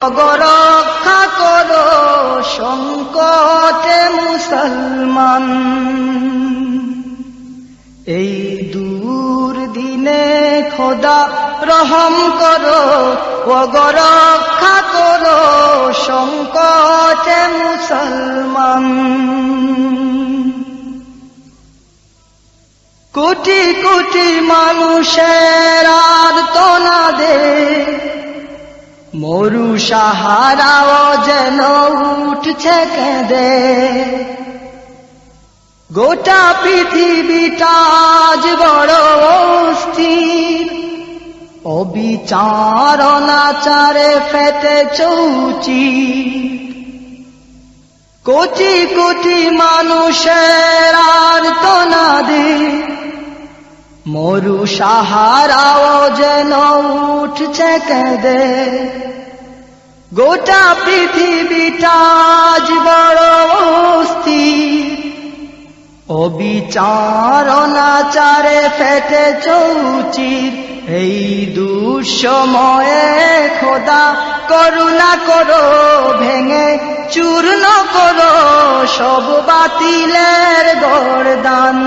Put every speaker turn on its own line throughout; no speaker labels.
রক্ষা করো সংকটে মুসলমান। এই দূর দিনে খোদা রহম করো, রক্ষা করো সংকটে মুসলমান। কোটি কোটি মানুষের আর্তনাদে মরু সাহারাও যেন উঠছে কেঁদে। গোটা পৃথিবীটা আজ বড় অস্থির, অবিচার অনাচারে ফেটে চৌচির। কোটি কোটি মানুষের আর্তনাদে মরু সাহারাও যেন উঠছে কেঁদে। গোটা পৃথিবীটা আজ বড় অস্থির, অবিচার অনাচারে ফেটে চৌচির। এই দুঃসময়ে খোদা করুণা করো, ভেঙে চূর্ণ করো সব বাতিলের গর্দান।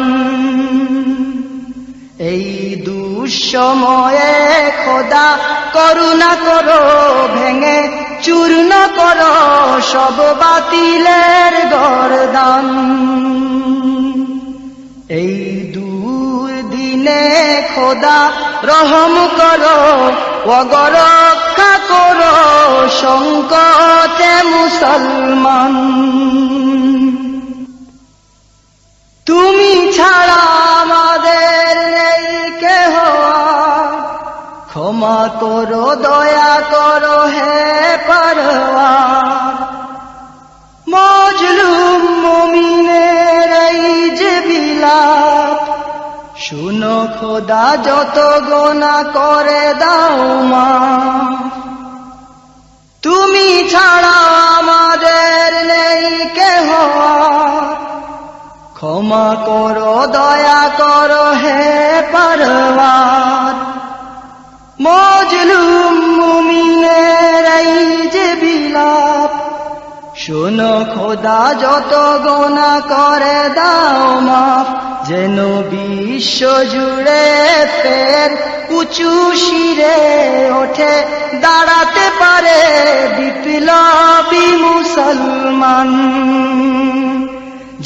এই দুঃসময়ে খোদা করুণা করো, ভেঙে চূর্ণ করো সব বাতিলের গর্দান। এই দুর্দিনে খোদা রহম করো, রক্ষা করো সংকটে মুসলমান। তুমি ছাড়া আমাদের নেই কেহ, ক্ষমা করো দয়া করো হে পরওয়ার। মজলুম মুমিনের এই যে বিলাপ, শুনো খোদা যত গোনাহ করে দাও মাফ। তুমি ছাড়া আমাদের নেই কেহ, ক্ষমা করো দয়া করো হে পরওয়ার। মজলুম মুমিনের এই যে বিলাপ, শোনো খোদা যত গোনাহ করে দাও মাফ। যেন বিশ্ব জুড়ে ফের উঁচু শিরে ওঠে দাঁড়াতে পারে বিপ্লবী মুসলমান।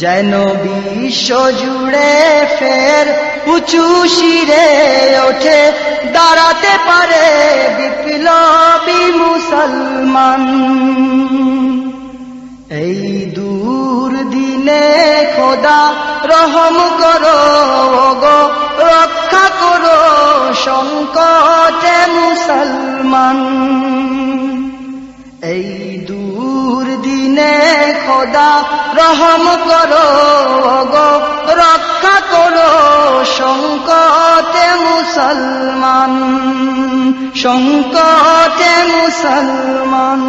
যেন বিশ্ব জুড়ে ফের উঁচু শিরে ওঠে দাঁড়াতে পারে বিপ্লবী মুসলমান। এই দূর দিনে খোদা রহম করো, রক্ষা করো সংকটে মুসলমান। এই দূর দিনে খোদা রহম করো, রক্ষা করো সংকটে মুসলমান, সংকটে মুসলমান।